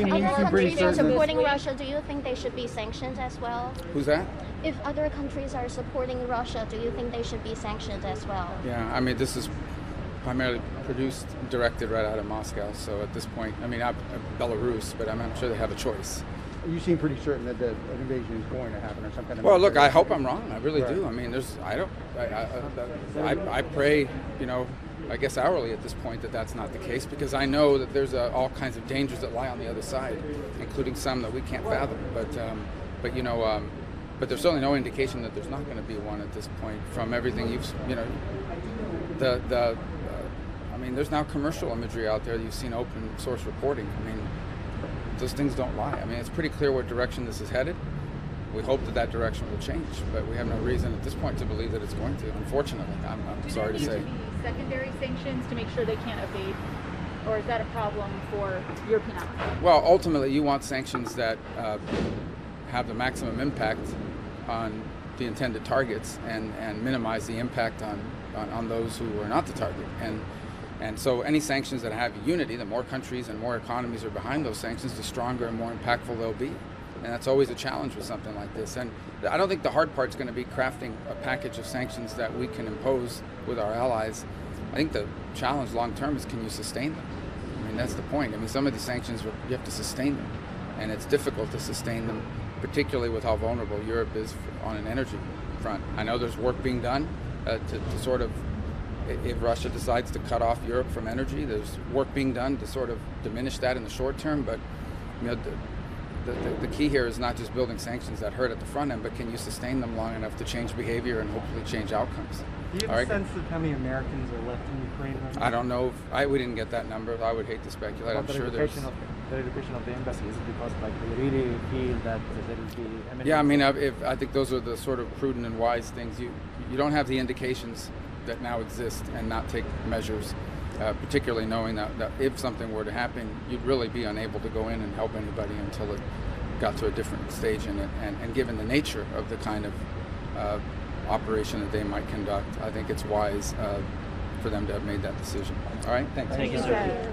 other countries are supporting Russia, do you think they should be sanctioned as well? Who's that? If other countries are supporting Russia, do you think they should be sanctioned as well? Yeah, I mean, this is primarily produced, directed right out of Moscow. So at this point, I mean, Belarus, but I'm sure they have a choice. You seem pretty certain that the invasion is going to happen, or some kind of. Well, look, I hope I'm wrong. I really do. I mean, I pray, I guess hourly at this point that that's not the case, because I know that there's all kinds of dangers that lie on the other side, including some that we can't fathom. But there's certainly no indication that there's not going to be one at this point from everything I mean, there's now commercial imagery out there that you've seen open source reporting. I mean, those things don't lie. I mean, it's pretty clear what direction this is headed. We hope that direction will change, but we have no reason at this point to believe that it's going to. Unfortunately, I'm sorry to say. Do there need to be secondary sanctions to make sure they can't evade, or is that a problem for European allies? Well, ultimately, you want sanctions that have the maximum impact on the intended targets and minimize the impact on those who are not the target. And so any sanctions that have unity, the more countries and more economies are behind those sanctions, the stronger and more impactful they'll be. And that's always a challenge with something like this. And I don't think the hard part's going to be crafting a package of sanctions that we can impose with our allies. I think the challenge long term is, can you sustain them? I mean, that's the point. I mean, some of these sanctions, you have to sustain them. And it's difficult to sustain them, particularly with how vulnerable Europe is on an energy front. I know there's work being done to sort of, if Russia decides to cut off Europe from energy, there's work being done to sort of diminish that in the short term. But the key here is not just building sanctions that hurt at the front end, but can you sustain them long enough to change behavior and hopefully change outcomes? Do you have a sense of how many Americans are left in Ukraine right now? I don't know. We didn't get that number. I would hate to speculate. I'm sure there's... The relocation of the embassy, is it because they really feel that there will be... Yeah, I mean, I think those are the sort of prudent and wise things. You don't have the indications that now exist and not take measures, particularly knowing that if something were to happen, you'd really be unable to go in and help anybody until it got to a different stage in it. And given the nature of the kind of operation that they might conduct, I think it's wise for them to have made that decision. All right, thanks. Thank you, sir.